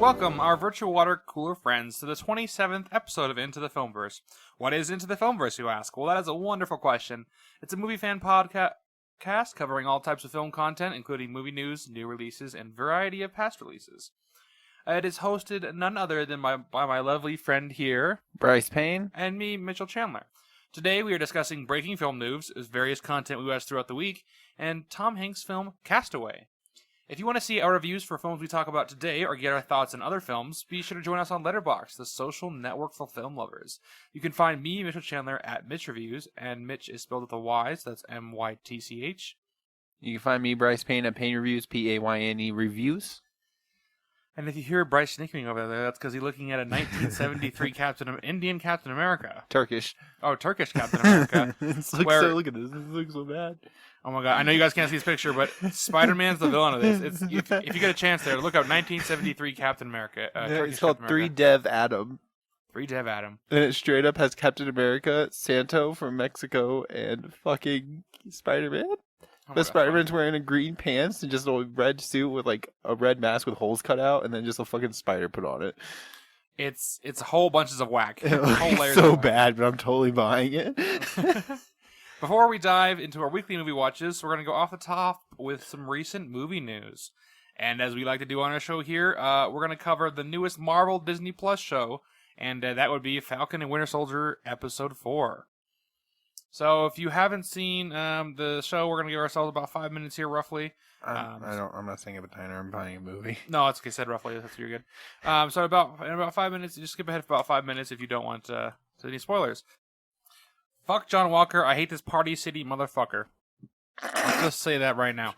welcome our virtual water cooler friends to the 27th episode of Into the Filmverse. What is Into the Filmverse, you ask? Well, that is a wonderful question. It's a movie fan podcast covering all types of film content, including movie news, new releases, and variety of past releases. It is hosted none other than by my lovely friend here, Bryce Payne, and me, Mytchel Chandler. Today we are discussing breaking film news, various content we watched throughout the week, and Tom Hanks' film Castaway. If you want to see our reviews for films we talk about today or get our thoughts on other films, be sure to join us on Letterboxd, the social network for film lovers. You can find me, Mytchel Chandler, at Mytch Reviews, and Mytch is spelled with a Y, so that's M-Y-T-C-H. You can find me, Bryce Payne, at Payne Reviews, P-A-Y-N-E Reviews. And if you hear Bryce sneaking over there, that's because he's looking at a 1973 Indian Captain America. Turkish. Oh, Turkish Captain America. Look at this. This looks so bad. Oh my god, I know you guys can't see this picture, but Spider-Man's the villain of this. If you get a chance there, look up 1973 Captain America. It's called Three Dev Adam. Three Dev Adam. And it straight up has Captain America, Santo from Mexico, and fucking Spider-Man. But Spider-Man's wearing a green pants and just a red suit with like a red mask with holes cut out, and then just a fucking spider put on it. It's whole bunches of whack. It's so bad, but I'm totally buying it. Before we dive into our weekly movie watches, we're going to go off the top with some recent movie news. And as we like to do on our show here, we're going to cover the newest Marvel Disney Plus show, and that would be Falcon and Winter Soldier Episode 4. So if you haven't seen the show, we're going to give ourselves about 5 minutes here, roughly. I'm not saying a diner. I'm buying a movie. No, it's okay. Said roughly. That's you're good. So in about 5 minutes, just skip ahead for about 5 minutes if you don't want any spoilers. Fuck John Walker. I hate this Party City motherfucker. Let's just say that right now.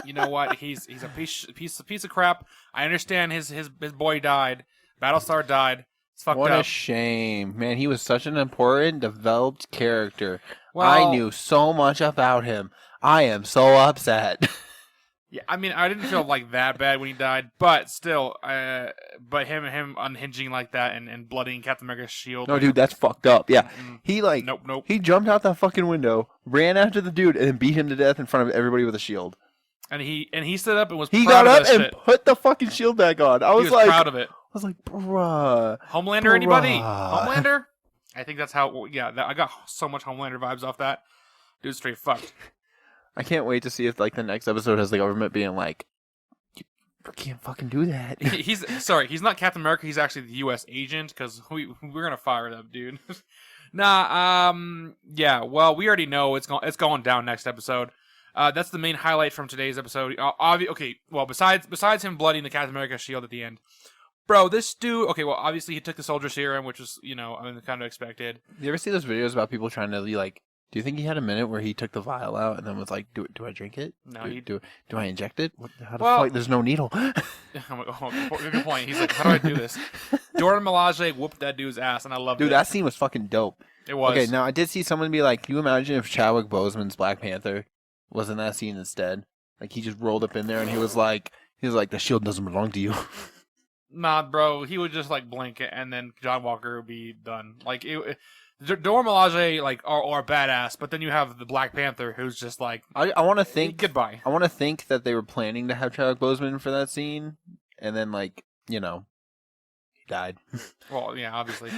You know what? He's a piece of crap. I understand his boy died. Battlestar died. It's fucked up. What a shame. Man, he was such an important, developed character. Well, I knew so much about him. I am so upset. Yeah, I mean, I didn't feel like that bad when he died, but still, but him unhinging like that and bloodying Captain America's shield. No, dude, that's fucked up. Yeah, he nope. He jumped out that fucking window, ran after the dude, and then beat him to death in front of everybody with a shield. And he stood up and was. He proud got of up this and shit. Put the fucking shield back on. I was like proud of it. I was like, bruh. Homelander, anybody? Homelander? I think that's how. Yeah, I got so much Homelander vibes off that. Dude's straight fucked. I can't wait to see if like the next episode has the government being like, you can't fucking do that. He's not Captain America. He's actually the U.S. agent because we're gonna fire them, dude. Yeah. Well, we already know it's going down next episode. That's the main highlight from today's episode. Okay. Well, besides him bloodying the Captain America shield at the end, bro, this dude. Okay. Well, obviously he took the soldier serum, which was kind of expected. You ever see those videos about people trying to be like? Do you think he had a minute where he took the vial out and then was like, "Do I drink it? No, do I inject it? How the fuck? There's no needle." Good point. He's like, "How do I do this?" Jordan Melage whooped that dude's ass, and I loved it. Dude, that scene was fucking dope. It was. Okay, now I did see someone be like, "Can you imagine if Chadwick Boseman's Black Panther was in that scene instead? Like he just rolled up in there and he was like, the shield doesn't belong to you." Nah, bro, he would just like blink it, and then John Walker would be done. Like Dora Milaje are badass, but then you have the Black Panther who's just like I want to think goodbye. I want to think that they were planning to have Chadwick Boseman for that scene, and then he died. Well, yeah, obviously.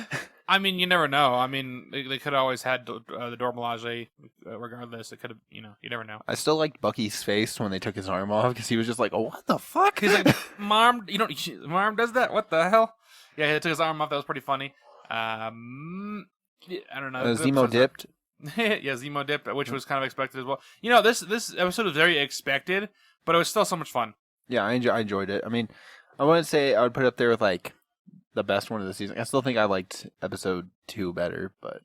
I mean, you never know. I mean, they could have always had the Dora Milaje regardless. It could have, you never know. I still liked Bucky's face when they took his arm off because he was just like, "Oh, what the fuck?" He's like, "Mom, Mom does that? What the hell?" Yeah, he took his arm off. That was pretty funny. Yeah, I don't know. Zemo dipped. Yeah, Zemo dipped, which was kind of expected as well. This episode was very expected, but it was still so much fun. Yeah, I enjoyed it. I mean, I wouldn't say I would put it up there with like the best one of the season. I still think I liked episode 2 better, but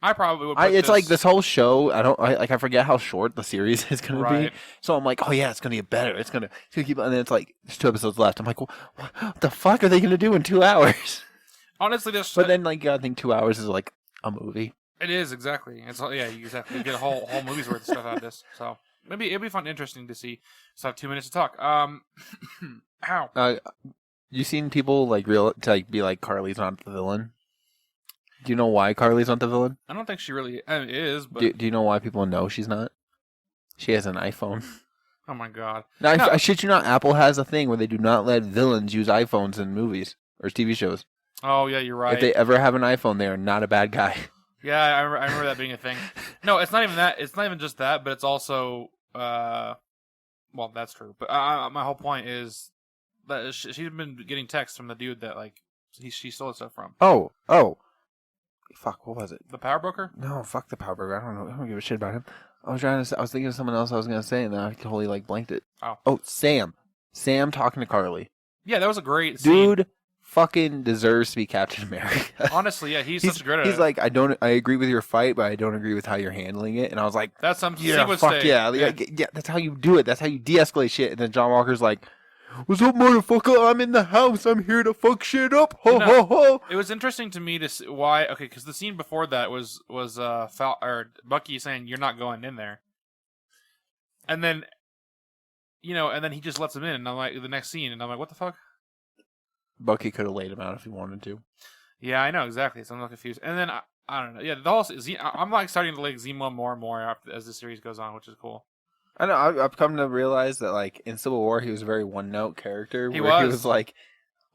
I probably would. It's like this whole show. I forget how short the series is going to be. So I'm like, oh yeah, it's going to get better. It's going to keep, and then it's like there's 2 episodes left. I'm like, well, what the fuck are they going to do in 2 hours? Honestly, but then I think 2 hours is like a movie. It is exactly. It's exactly. You get a whole movie's worth of stuff out of this. So maybe it'll be fun, interesting to see. So I have 2 minutes to talk. How? You seen people be like Carly's not the villain? Do you know why Carly's not the villain? I don't think she really is. But do you know why people know she's not? She has an iPhone. Oh my god. Now, No. I shit you not, Apple has a thing where they do not let villains use iPhones in movies or TV shows. Oh yeah, you're right. If they ever have an iPhone, they are not a bad guy. Yeah, I remember that being a thing. No, it's not even that. It's not even just that, but it's also, well, that's true. But my whole point is that she's been getting texts from the dude that like she stole stuff from. Oh, fuck, what was it? The power broker? No, fuck the power broker. I don't give a shit about him. I was thinking of someone else I was gonna say, and then I totally like blanked it. Oh, Sam talking to Carly. Yeah, that was a great scene. Dude. Fucking deserves to be Captain America. Honestly, yeah, he's such good at it. He's like, I agree with your fight, but I don't agree with how you're handling it. And I was like, that's some yeah, fuck yeah. Yeah, that's how you do it. That's how you de-escalate shit. And then John Walker's like, what's up, motherfucker? I'm in the house. I'm here to fuck shit up. Ho, ho, ho. It was interesting to me to see why. Okay, because the scene before that was Bucky saying you're not going in there, and then, and then he just lets him in, and I'm like the next scene, and I'm like, what the fuck? Bucky could have laid him out if he wanted to. Yeah, I know exactly. So I'm not confused. And then I don't know. Yeah, the whole I'm like starting to like Zemo more and more as the series goes on, which is cool. I know. I've come to realize that like in Civil War, he was a very one-note character. He was like,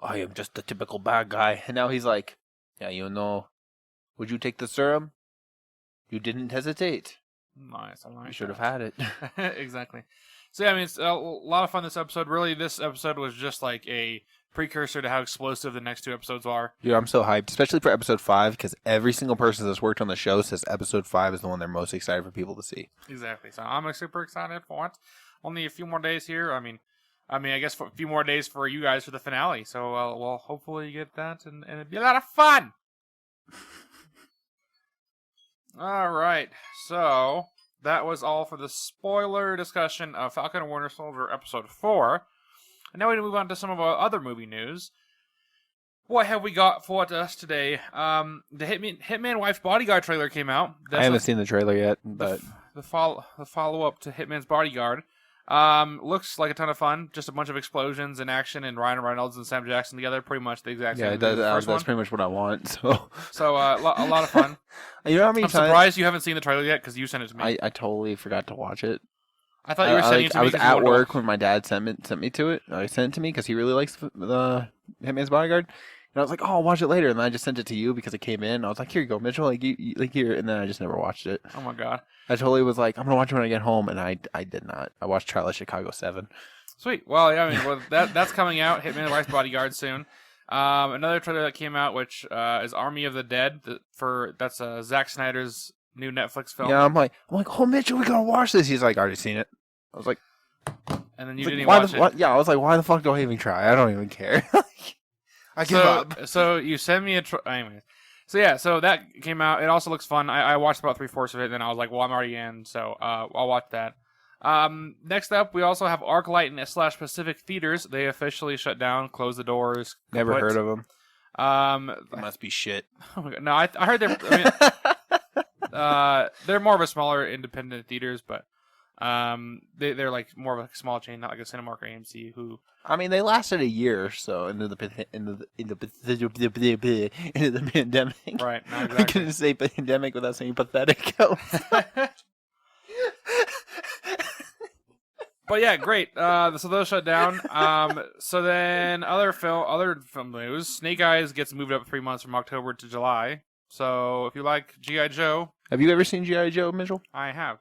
I am just the typical bad guy, and now he's like, yeah, would you take the serum? You didn't hesitate. Nice. You should have had it. Exactly. So yeah, I mean, it's a lot of fun this episode. Really, this episode was just like a precursor to how explosive the next two episodes are. Yeah, I'm so hyped, especially for episode 5, because every single person that's worked on the show says episode 5 is the one they're most excited for people to see. Exactly. So I'm super excited for it. Only a few more days here. I mean, I guess for a few more days for you guys for the finale. So we'll hopefully get that, and it'll be a lot of fun. All right. So that was all for the spoiler discussion of Falcon and Winter Soldier episode 4. And now we move on to some of our other movie news. What have we got for us today? The Hitman Wife's Bodyguard trailer came out. I haven't seen the trailer yet, but the follow up to Hitman's Bodyguard. Looks like a ton of fun. Just a bunch of explosions and action, and Ryan Reynolds and Sam Jackson together. Pretty much the exact same. Yeah, that's pretty much what I want. So a lot of fun. You know how many I'm surprised you haven't seen the trailer yet because you sent it to me. I totally forgot to watch it. I thought you were sending it to me. I was at work when my dad sent me to it. I sent it to me because he really likes the Hitman's Bodyguard. And I was like, oh, I'll watch it later. And then I just sent it to you because it came in. I was like, here you go, Mytchel. Like here. And then I just never watched it. Oh, my God. I totally was like, I'm going to watch it when I get home. And I did not. I watched Trial of Chicago 7. Sweet. Well, yeah, I mean, that's coming out. Hitman Wife's Bodyguard soon. Another trailer that came out, which is Army of the Dead. That's Zack Snyder's new Netflix film. Yeah, I'm like, oh, Mytchel, we got to watch this. He's like, I already seen it. I was like, and then you didn't even watch it. Yeah, I was like, why the fuck do I even try? I don't even care. I give up. So you send me anyways. So yeah, so that came out. It also looks fun. I watched about 3/4 of it, and then I was like, well, I'm already in, so I'll watch that. Next up, we also have Arclight and / Pacific Theaters. They officially shut down, closed the doors. Never heard of them. They must be shit. Oh my God. No, I heard they're. I mean, they're more of a smaller independent theaters, but they're like more of a small chain, not like a Cinemark or AMC. Who I mean, they lasted a year or so into the pandemic. Right. No, exactly. I couldn't say pandemic without saying pathetic. But yeah, great. So those shut down. So then other film news. Snake Eyes gets moved up 3 months from October to July. So if you like G.I. Joe, have you ever seen G.I. Joe, Mytchel? I have.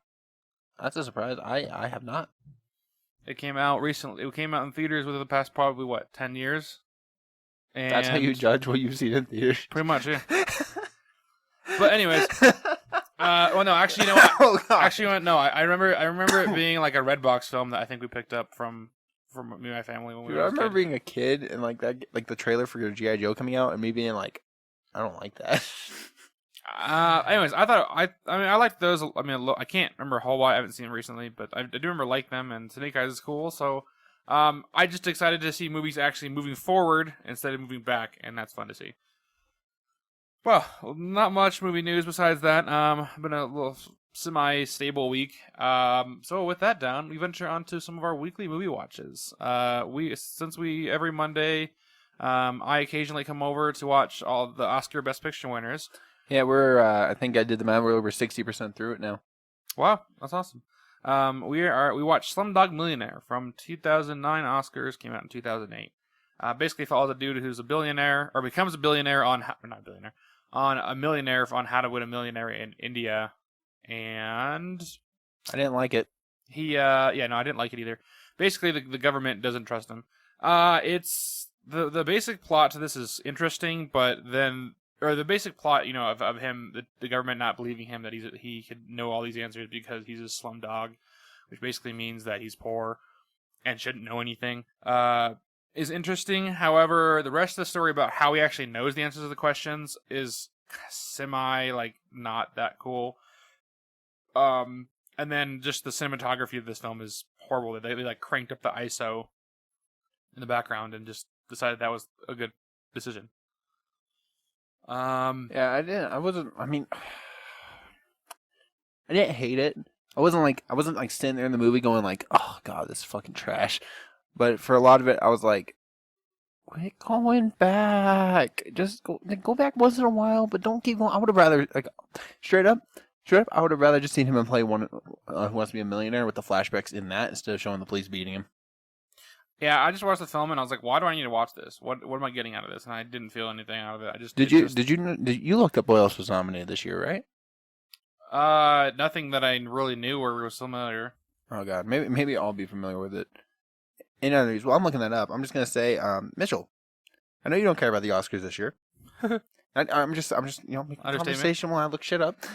That's a surprise. I have not. It came out recently. It came out in theaters within the past probably 10 years. And that's how you judge what you've seen in theaters. Pretty much, yeah. But anyways, well, no, actually, you know what? Oh, God. Actually, no. I remember it being like a Redbox film that I think we picked up from me and my family when we were. I remember being a kid and like that, like the trailer for G.I. Joe coming out, and me being like, I don't like that. Anyways, I liked those. I mean, I can't remember a whole lot. I haven't seen them recently, but I do remember like them. And Snake Eyes is cool. So, I just excited to see movies actually moving forward instead of moving back, and that's fun to see. Well, not much movie news besides that. Been a little semi-stable week. So with that down, we venture on to some of our weekly movie watches. Since every Monday, I occasionally come over to watch all the Oscar Best Picture winners. Yeah, we're. I think I did the math. We're over 60% through it now. Wow, that's awesome. We watched Slumdog Millionaire from 2009 Oscars, came out in 2008. Basically follows a dude who's a billionaire, or becomes a billionaire on a millionaire on how to win a millionaire in India. And I didn't like it. I didn't like it either. Basically, the government doesn't trust him. It's the basic plot to this is interesting, but then, or the basic plot, of him, the government not believing him that he could know all these answers because he's a slum dog, which basically means that he's poor and shouldn't know anything. Is interesting. However, the rest of the story about how he actually knows the answers to the questions is not that cool. And then just the cinematography of this film is horrible. They cranked up the ISO in the background and just decided that was a good decision. I didn't hate it. I wasn't sitting there in the movie going like, oh god, this is fucking trash. But for a lot of it, I was like, quit going back. Just go back once in a while, but don't keep going. I would have rather, straight up, I would have rather just seen him play one Who Wants to Be a Millionaire with the flashbacks in that instead of showing the police beating him. Yeah, I just watched the film and I was like, why do I need to watch this? What am I getting out of this? And I didn't feel anything out of it. Did you looked up what else was nominated this year, right? Nothing that I really knew or was familiar. Oh god, maybe I'll be familiar with it. In other news, while I'm looking that up, I'm just gonna say, Mytchel, I know you don't care about the Oscars this year. I'm just making conversation while I look shit up.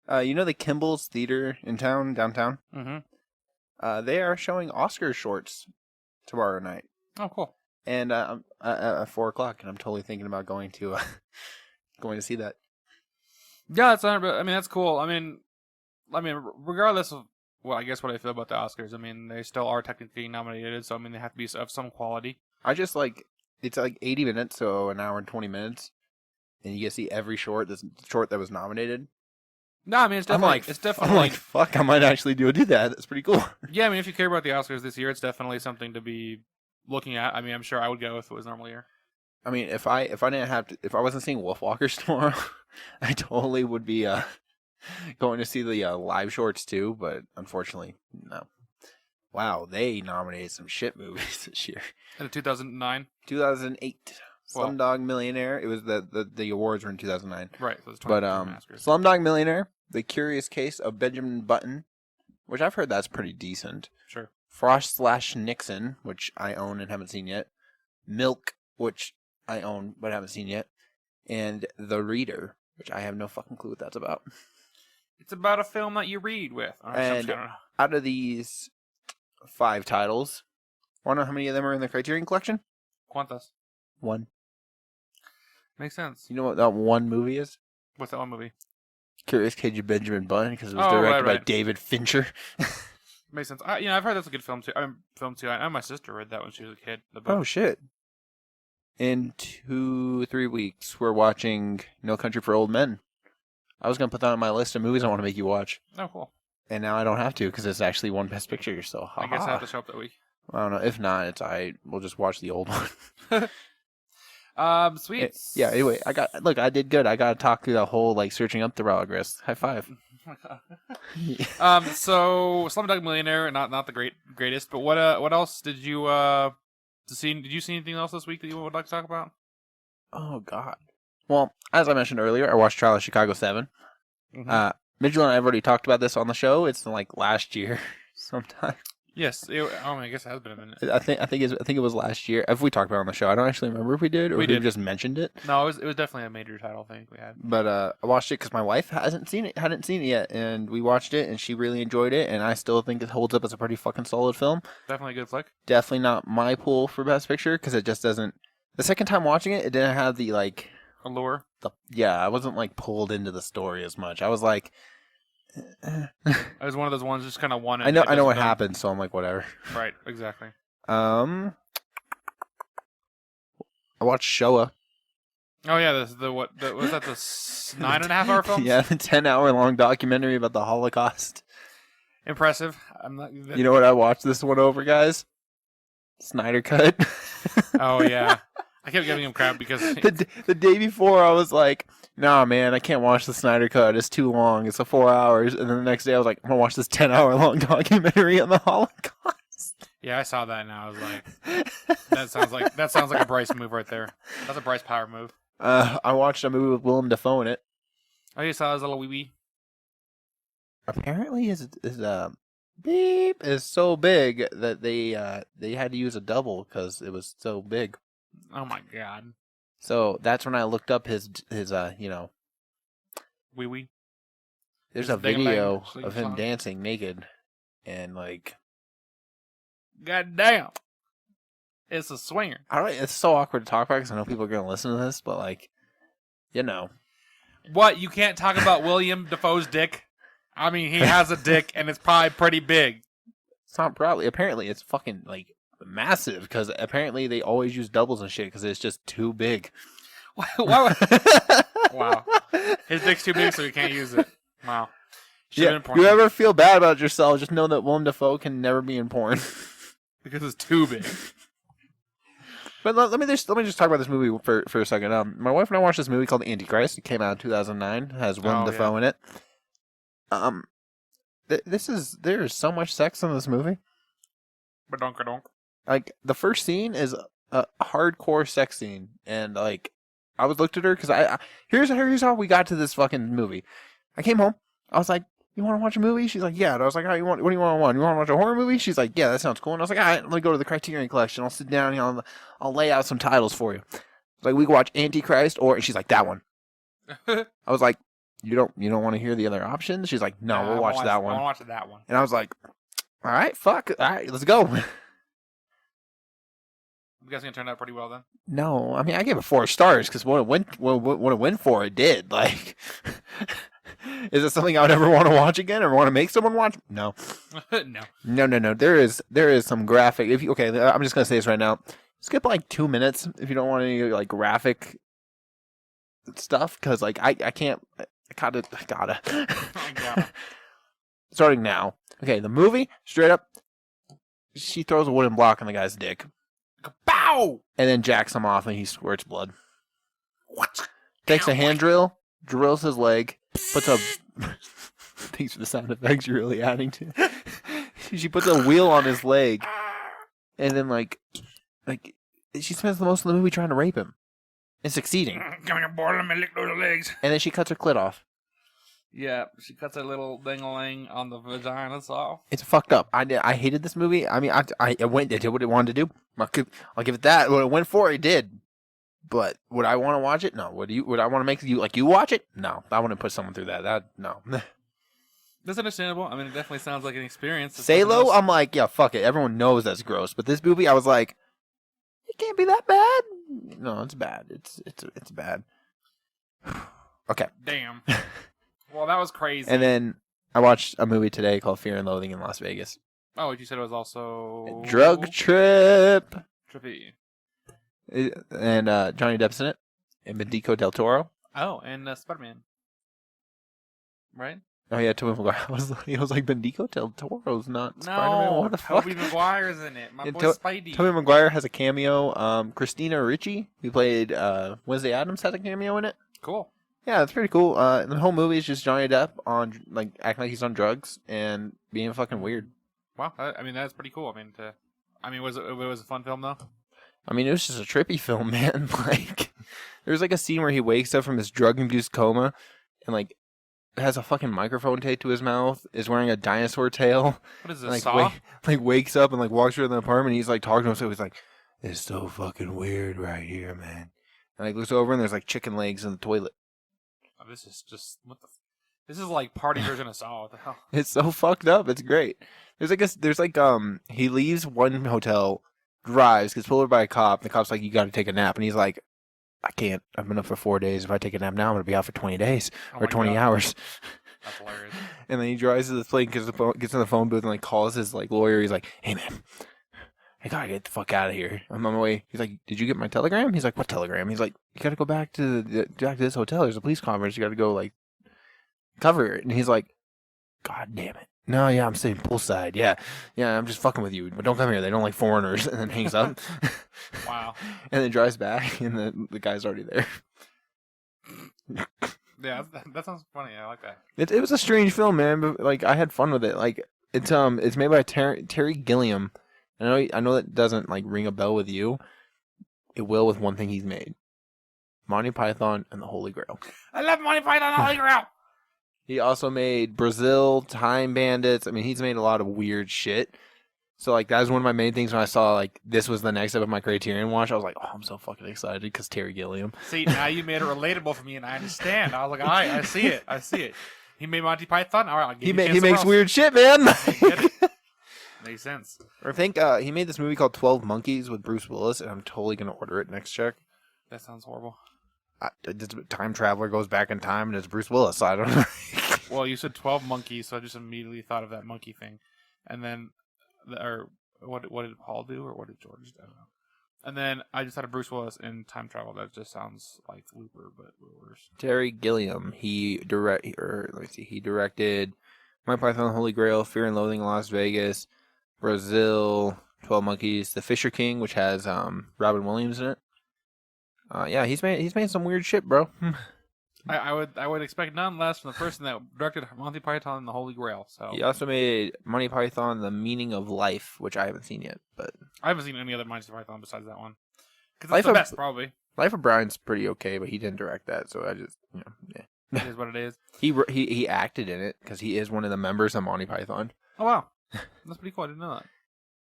The Kimball's Theater in downtown? Mm-hmm. They are showing Oscar shorts tomorrow night. Oh, cool. And at 4:00, and I'm totally thinking about going to see that. Yeah, that's cool. I mean, regardless of what I feel about the Oscars, they still are technically nominated, so they have to be of some quality. I just it's 80 minutes, so an hour and 20 minutes, and you get to see every short that was nominated. No, it's definitely. I'm like, fuck, I might actually do that. That's pretty cool. Yeah, if you care about the Oscars this year, it's definitely something to be looking at. I'm sure I would go if it was normal year. If I wasn't seeing Wolfwalkers tomorrow, I totally would be going to see the live shorts too. But unfortunately, no. Wow, they nominated some shit movies this year. In 2009, 2008. Slumdog Millionaire. It was the awards were in 2009. Right. So but Slumdog Millionaire, The Curious Case of Benjamin Button, which I've heard that's pretty decent. Sure. Frost/Nixon, which I own and haven't seen yet. Milk, which I own but haven't seen yet. And The Reader, which I have no fucking clue what that's about. It's about a film that you read with. And out of these 5 titles, want to know how many of them are in the Criterion Collection? ¿Cuántas? 1. Makes sense. You know what that one movie is? What's that one movie? Curious Case of Benjamin Button, because it was directed by David Fincher. Makes sense. I've heard that's a good film too. I know my sister read that when she was a kid. Oh shit! In 2-3 weeks, we're watching No Country for Old Men. I was gonna put that on my list of movies I want to make you watch. Oh, cool. And now I don't have to because it's actually won Best Picture. So I guess I have to show up that week. I don't know. If not, it's alright. We'll just watch the old one. Sweet. Yeah. Anyway, I did good. I got to talk through the whole searching up the progress. High five. So Slumdog Millionaire, not the greatest, but what else did you see? Did you see anything else this week that you would like to talk about? Oh God. Well, as I mentioned earlier, I watched Trial of Chicago 7. Mm-hmm. Mytchel and I have already talked about this on the show. It's last year sometime. Yes. I guess it has been a minute. I think it was last year. If we talked about it on the show, I don't actually remember if we did or if we just mentioned it. No, it was definitely a major title thing we had. But I watched it because my wife hadn't seen it yet, and we watched it, and she really enjoyed it, and I still think it holds up as a pretty fucking solid film. Definitely a good flick. Definitely not my pull for Best Picture because it just doesn't. The second time watching it, it didn't have the allure. I wasn't pulled into the story as much. I was like. It was one of those ones just kind of one. I know what happened, so I'm like, whatever. Right, exactly. I watched Showa. Oh yeah, was that the 9.5 hour film? Yeah, the 10-hour long documentary about the Holocaust. Impressive. You know what I watched this one over, guys? Snyder Cut. Oh yeah, I kept giving him crap because The day before, I was like, nah, man, I can't watch the Snyder Cut. It's too long. It's 4 hours. And then the next day, I was like, I'm going to watch this 10-hour-long documentary on the Holocaust. yeah, I saw that and I was like, that sounds like a Bryce move right there. That's a Bryce Power move. I watched a movie with Willem Dafoe in it. Oh, you saw his little wee wee? Apparently, his beep is so big that they had to use a double because it was so big. Oh my god. So that's when I looked up his Wee wee. there's His a video ding-a-lang, of him song. dancing naked, and like God damn. It's a swinger. I don't. It's so awkward to talk about because I know people are gonna listen to this, but like, What? You can't talk about William Dafoe's dick? I mean, he has a dick and it's probably pretty big. it's not probably. Apparently, it's fucking like massive because apparently they always use doubles and shit because it's just too big. Wow. His dick's too big, so he can't use it. Wow. Yeah. You ever feel bad about yourself? Just know that Willem Dafoe can never be in porn because it's too big. But let me just talk about this movie for a second. My wife and I watched this movie called Antichrist. It came out in 2009. It has Willem Dafoe in it. There's so much sex in this movie. Badonka-donk. Like the first scene is a hardcore sex scene, and like I was looked at her because here's how we got to this fucking movie. I came home. I was like, "You want to watch a movie?" She's like, "Yeah." And I was like, "What do you want to watch? You want to watch a horror movie?" She's like, "Yeah, that sounds cool." And I was like, "All right, let me go to the Criterion Collection. I'll sit down and I'll lay out some titles for you." Like we could watch Antichrist, or and she's like, "That one." I was like, "You don't want to hear the other options?" She's like, "No, we'll watch that one." I'll watch that one. And I was like, "All right, fuck, all right, let's go." I'm guessing it turned out pretty well then. No, I mean I gave it 4 stars because what it went for, it did. Like, is it something I would ever want to watch again or want to make someone watch? No, no. There is some graphic. I'm just gonna say this right now. Skip like 2 minutes if you don't want any like graphic stuff because like I can't. I gotta. Starting now. Okay, the movie straight up. She throws a wooden block on the guy's dick. Bow! And then jacks him off and he squirts blood. What? Takes a hand drill, drills his leg, puts a... Thanks for the sound effects you're really adding to. She puts a wheel on his leg. And then like she spends the most of the movie trying to rape him. And succeeding. Give me a ball, let me lick those legs. And then she cuts her clit off. Yeah, she cuts her little ding-a-ling on the vagina off. It's fucked up. I hated this movie. I mean, I did what it wanted to do. I'll give it that. What it went for, it did. But would I want to watch it? No. Would I want to make you watch it? No. I wouldn't put someone through that. No. That's understandable. I mean, it definitely sounds like an experience. Salo, I'm like, yeah, fuck it. Everyone knows that's gross. But this movie, I was like, it can't be that bad. No, it's bad. It's bad. Okay. Damn. Well, that was crazy. And then I watched a movie today called Fear and Loathing in Las Vegas. Oh, you said it was also... Drug Trip. Trippy. And Johnny Depp's in it. And Benicio del Toro. Oh, and Spider-Man. Right? Oh, yeah, Tobey Maguire. I was like, Benicio del Toro's not Spider-Man? What the fuck? Tobey Maguire's in it. My boy Spidey. Tobey Maguire has a cameo. Christina Ricci, who played Wednesday Addams, has a cameo in it. Cool. Yeah, it's pretty cool. The whole movie is just Johnny Depp on acting like he's on drugs and being fucking weird. Wow, I mean that's pretty cool. Was it was a fun film though? I mean, it was just a trippy film, man. Like, there's like a scene where he wakes up from his drug-induced coma and like has a fucking microphone taped to his mouth, is wearing a dinosaur tail. What is this? And, Saw? Wakes up and like walks through the apartment. And he's like talking to himself. He's like, "It's so fucking weird right here, man." And like looks over and there's like chicken legs in the toilet. Oh, this is just this is like party version of Saw. What the hell? It's so fucked up. It's great. He leaves one hotel, drives, gets pulled over by a cop. And the cop's like, "You got to take a nap," and he's like, "I can't. I've been up for 4 days. If I take a nap now, I'm gonna be out for 20 days or 20 hours." That's hilarious. And then he drives to the plane, gets in the phone booth, and like calls his like lawyer. He's like, "Hey man, I gotta get the fuck out of here. I'm on my way." He's like, "Did you get my telegram?" He's like, "What telegram?" He's like, "You gotta go back to this hotel. There's a police conference. You gotta go like cover it." And he's like, "God damn it." No, yeah, I'm staying poolside. Yeah, I'm just fucking with you. But don't come here. They don't like foreigners. And then hangs up. Wow. And then drives back, and the guy's already there. Yeah, that sounds funny. I like that. It was a strange film, man. But like, I had fun with it. Like, it's made by Terry Gilliam. I know that doesn't like ring a bell with you. It will with one thing he's made: Monty Python and the Holy Grail. I love Monty Python and the Holy Grail. He also made Brazil, Time Bandits. I mean, he's made a lot of weird shit. So, like, that was one of my main things when I saw, like, this was the next step of my Criterion watch. I was like, oh, I'm so fucking excited because Terry Gilliam. See, now you made it relatable for me, and I understand. I was like, all right, I see it. He made Monty Python? All right, I'll give you a chance He makes else. weird shit, man. Makes sense. I think he made this movie called 12 Monkeys with Bruce Willis, and I'm totally going to order it next check. That sounds horrible. Time traveler goes back in time, and it's Bruce Willis. So I don't know. Well, you said 12 monkeys, so I just immediately thought of that monkey thing. And then, what did Paul do, or what did George do? I don't know. And then I just thought of Bruce Willis in time travel. That just sounds like Looper, but worse. Terry Gilliam. He directed My Python and the Holy Grail, Fear and Loathing in Las Vegas, Brazil, 12 Monkeys, The Fisher King, which has Robin Williams in it. Yeah, he's made some weird shit, bro. I would expect none less from the person that directed Monty Python and the Holy Grail. So He also made Monty Python, The Meaning of Life, which I haven't seen yet. But I haven't seen any other Monty Python besides that one. Because it's the best, probably. Life of Brian's pretty okay, but he didn't direct that, so I just, yeah. It is what it is. He acted in it because he is one of the members of Monty Python. Oh, wow. That's pretty cool. I didn't know that.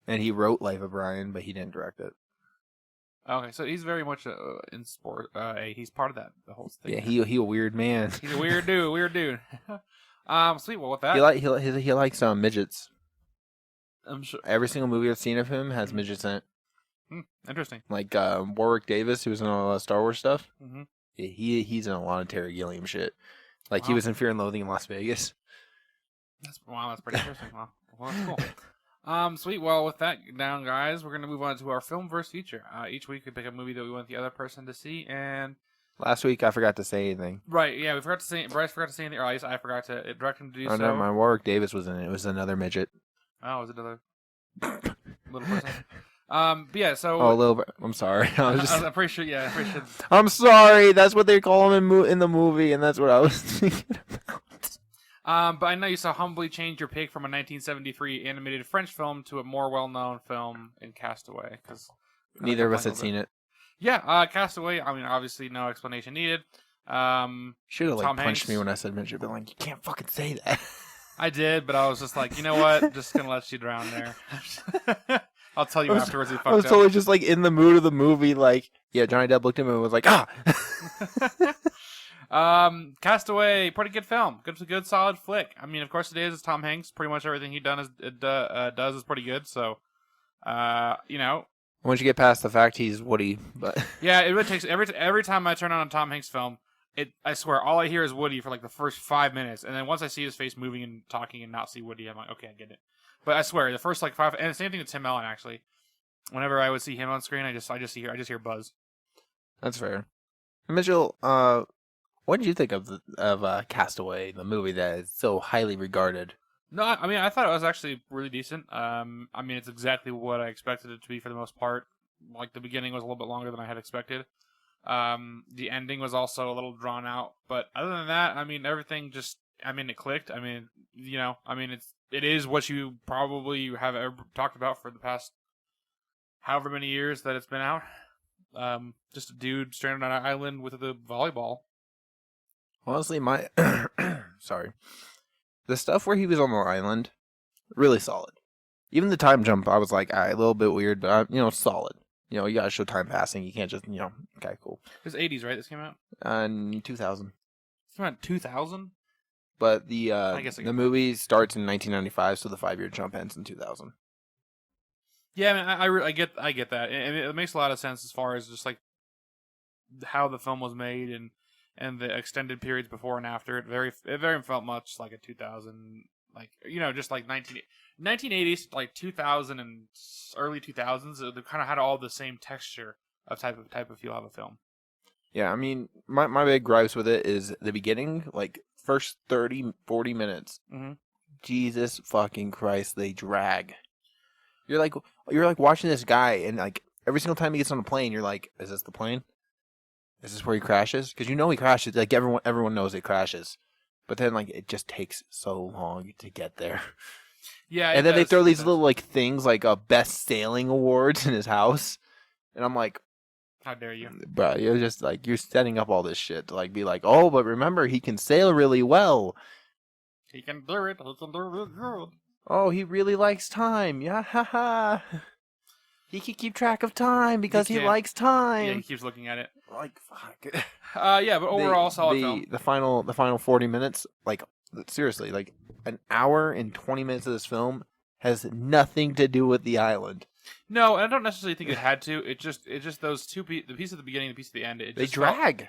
And he wrote Life of Brian, but he didn't direct it. Okay, so he's very much in sport. He's part of that, the whole thing. Yeah, he a weird man. He's a weird dude. Sweet. Well, with that, he likes midgets. I'm sure. Every single movie I've seen of him has midgets in it. Interesting. Like Warwick Davis, who was in all the Star Wars stuff. Mm-hmm. Yeah, he's in a lot of Terry Gilliam shit. Like he was in Fear and Loathing in Las Vegas. That's pretty interesting. Well, that's cool. Sweet. Well, with that down, guys, we're going to move on to our Filmverse feature. Each week we pick a movie that we want the other person to see, and last week I forgot to say anything. Right, yeah, Bryce forgot to say anything, or at least I forgot to direct him to do so. No, my Warwick Davis was in it. It was another midget. Oh, it was another little person. But yeah, so... Oh, a little bit. I'm sorry. I'm pretty sure, yeah. I'm sorry. That's what they call him in the movie, and that's what I was thinking about. But I know you saw Humbly change your pick from a 1973 animated French film to a more well-known film in Castaway. Cause neither of us had seen it. Yeah, Castaway, I mean, obviously no explanation needed. Should have punched Hanks. me when I said midget, but like, you can't fucking say that. I did, but I was just like, you know what? Just gonna let you drown there. I'll tell you afterwards. He fucked up. I was totally just like in the mood of the movie, like, yeah, Johnny Depp looked at me and was like, ah. Castaway, pretty good film. Good solid flick. I mean, of course it is. It's Tom Hanks. Pretty much everything he does is pretty good. So, you know. Once you get past the fact he's Woody, but yeah, it really takes every time I turn on a Tom Hanks film. I swear, all I hear is Woody for like the first 5 minutes, and then once I see his face moving and talking and not see Woody, I'm like, okay, I get it. But I swear, the first like 5, and the same thing with Tim Allen actually. Whenever I would see him on screen, I just hear buzz. That's fair. Mitchell, what did you think of Castaway, the movie that is so highly regarded? No, I mean, I thought it was actually really decent. I mean, it's exactly what I expected it to be for the most part. Like, the beginning was a little bit longer than I had expected. The ending was also a little drawn out. But other than that, I mean, everything just, it clicked. I mean, it is what you probably have ever talked about for the past however many years that it's been out. Just a dude stranded on an island with a volleyball. Honestly, sorry. The stuff where he was on the island, really solid. Even the time jump, I was like, all right, a little bit weird, but, solid. You gotta show time passing. You can't just, okay, cool. It was 80s, right? This came out? In 2000. This came out in 2000? But the movie starts in 1995, so the 5-year jump ends in 2000. Yeah, I get that. And it makes a lot of sense as far as just, like, how the film was made and the extended periods before and after. It very felt much like a 2000, like, just like 1980s, like 2000 and early 2000s. They kind of had all the same texture of type of feel of a film. Yeah, I mean, my big gripes with it is the beginning, like first 30, 40 minutes. Mm-hmm. Jesus fucking Christ, they drag. You're like watching this guy, and like every single time he gets on a plane, you're like, is this the plane? Is this where he crashes? Because you know he crashes. Like everyone knows it crashes, but then like it just takes so long to get there. Yeah, and then they throw these little like things like best sailing awards in his house, and I'm like, how dare you, bro? You're just like you're setting up all this shit to like be like, oh, but remember he can sail really well. He can do it. He can do it good. Oh, he really likes time. Yeah, ha ha. He can keep track of time because he likes time. Yeah, he keeps looking at it. Like fuck. Yeah, but overall, solid film. The final 40 minutes, like seriously, like an hour and 20 minutes of this film has nothing to do with the island. No, I don't necessarily think it had to. It just those two the piece at the beginning, and the piece at the end. They drag.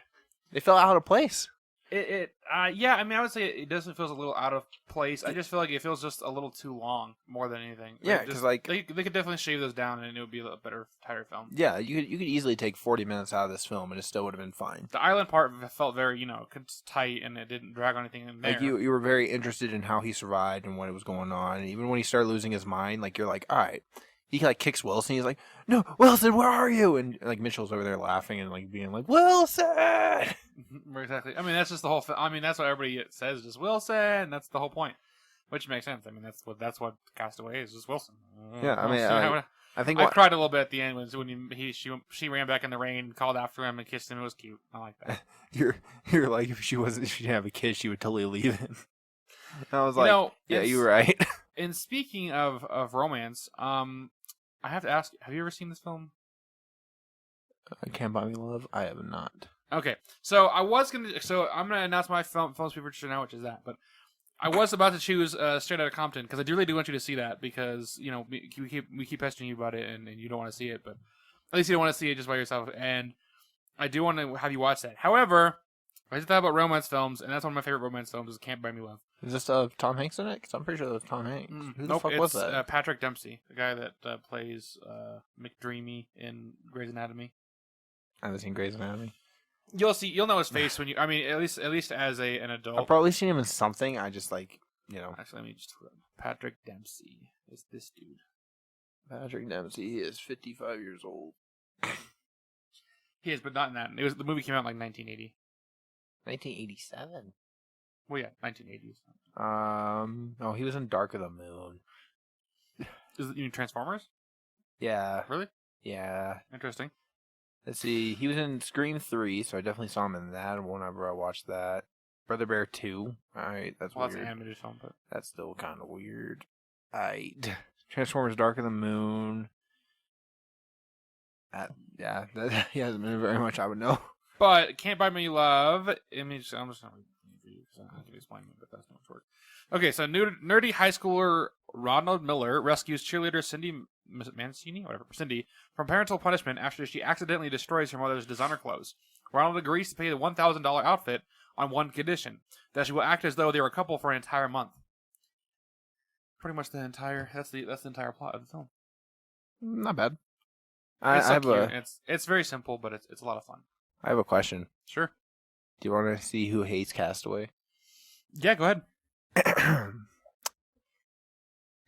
They fell out of place. Yeah, I mean, I would say it doesn't feel a little out of place. I just feel like it feels just a little too long, more than anything. Yeah, because like they could definitely shave those down, and it would be a better, tighter film. Yeah, you could easily take 40 minutes out of this film, and it still would have been fine. The island part felt very tight, and it didn't drag on anything in there. Like you were very interested in how he survived and what was going on. And even when he started losing his mind, like you're like, all right. He like kicks Wilson. He's like, "No, Wilson, where are you?" And like Mytchel's over there laughing and like being like, "Wilson." Exactly. I mean, that's just the whole. I mean, that's what everybody says, just Wilson. That's the whole point, which makes sense. I mean, that's what Castaway is, just Wilson. Yeah, I mean, I think I cried a little bit at the end when she ran back in the rain, called after him, and kissed him. It was cute. I like that. You're like, if she didn't have a kid, she would totally leave him. And I was like, yeah, you're right. And speaking of romance, I have to ask, have you ever seen this film? Can't Buy Me Love? I have not. Okay, so I'm gonna announce my films we were interested in now, which is that. But I was about to choose Straight Outta Compton because I really do want you to see that because we keep pestering you about it and you don't want to see it, but at least you don't want to see it just by yourself. And I do want to have you watch that. However, I just thought about romance films, and that's one of my favorite romance films is Can't Buy Me Love. Is this Tom Hanks in it? Because I'm pretty sure that was Tom Hanks. Who the fuck was that? Patrick Dempsey, the guy that plays McDreamy in Grey's Anatomy. I haven't seen Grey's Anatomy. You'll know his face when you. I mean, at least as an adult. I've probably seen him in something. I just like Actually, let me just. Patrick Dempsey is this dude. Patrick Dempsey. He is 55 years old. He is, but not in that. The movie came out in like 1980. 1987. Well, yeah, 1980s. No, he was in Dark of the Moon. Is it Transformers? Yeah. Really? Yeah. Interesting. Let's see. He was in Scream 3, so I definitely saw him in that whenever I watched that. Brother Bear 2. Alright, that's weird. That's an animated film, but that's still kind of weird. Transformers Dark of the Moon. He hasn't been very much I would know. But Can't Buy Me Love. I'm just going to read it for you because I can explain it, but that's not work. Okay, so nerdy high schooler Ronald Miller rescues cheerleader Cindy from parental punishment after she accidentally destroys her mother's designer clothes. Ronald agrees to pay the $1,000 outfit on one condition, that she will act as though they were a couple for an entire month. Pretty much that's the entire plot of the film. Not bad. It's very simple, but it's a lot of fun. I have a question. Sure. Do you want to see who hates Castaway? Yeah, go ahead.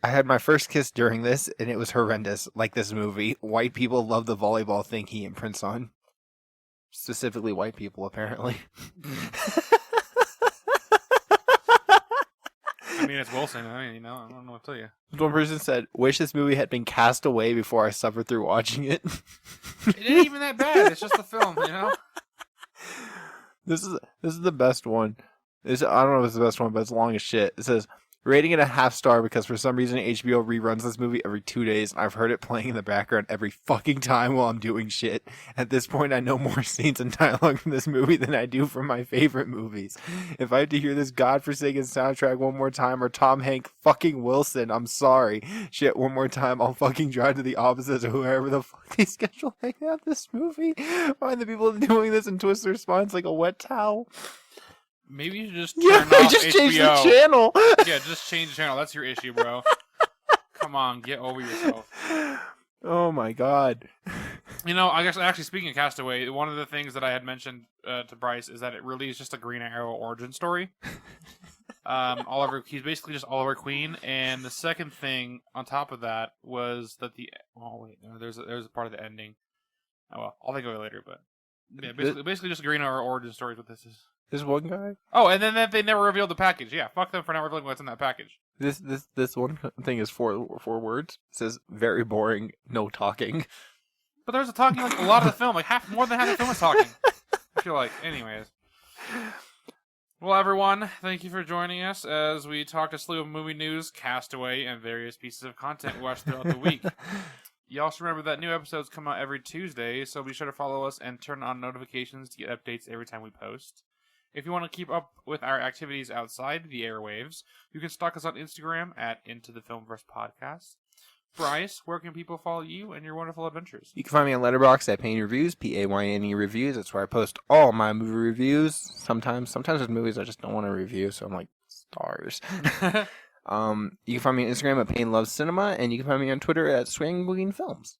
I had my first kiss during this, and it was horrendous. Like this movie, white people love the volleyball thing he imprints on. Specifically, white people, apparently. I mean, it's Wilson. I don't know what to tell you. One person said, "Wish this movie had been cast away before I suffered through watching it." It ain't even that bad. It's just a film, This is the best one. I don't know if it's the best one, but it's long as shit. It says, rating it a 0.5 star because for some reason HBO reruns this movie every 2 days, and I've heard it playing in the background every fucking time while I'm doing shit. At this point, I know more scenes and dialogue from this movie than I do from my favorite movies. If I have to hear this godforsaken soundtrack one more time, or Tom Hanks fucking Wilson, I'm sorry. Shit, one more time, I'll fucking drive to the opposite of whoever the fuck they schedule hanging out this movie. Find the people doing this and twist their spines like a wet towel. Maybe you should just turn off just HBO. Change the channel. Yeah, just change the channel. That's your issue, bro. Come on, get over yourself. Oh my god. I guess actually speaking of Castaway, one of the things that I had mentioned to Bryce is that it really is just a Green Arrow origin story. He's basically just Oliver Queen. And the second thing on top of that was that there's a part of the ending. Oh well, I'll think of it later. But yeah, basically just agreeing on our origin stories. What this is. This one guy. Oh, and then they never revealed the package. Yeah, fuck them for not revealing what's in that package. This one thing is four words. It says very boring, no talking. But there's a talking like a lot of the film, like more than half the film is talking. I feel like, anyways. Well, everyone, thank you for joining us as we talked a slew of movie news, Castaway, and various pieces of content we watched throughout the week. You also remember that new episodes come out every Tuesday, so be sure to follow us and turn on notifications to get updates every time we post. If you want to keep up with our activities outside the airwaves, you can stalk us on Instagram at Into the Filmverse Podcast. Bryce, where can people follow you and your wonderful adventures? You can find me on Letterboxd at Payne Reviews, Payne Reviews. That's where I post all my movie reviews. Sometimes with movies I just don't want to review, so I'm like, stars. You can find me on Instagram at Payne Loves Cinema, and you can find me on Twitter at Swinging Films.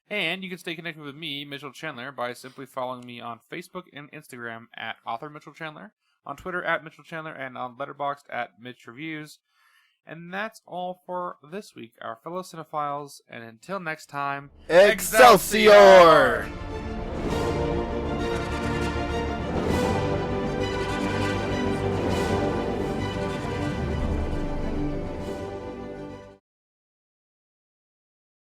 And you can stay connected with me, Mytchel Chandler, by simply following me on Facebook and Instagram at Author Mytchel Chandler, on Twitter at Mytchel Chandler, and on Letterboxd at Mitch Reviews. And that's all for this week, our fellow cinephiles. And until next time, Excelsior!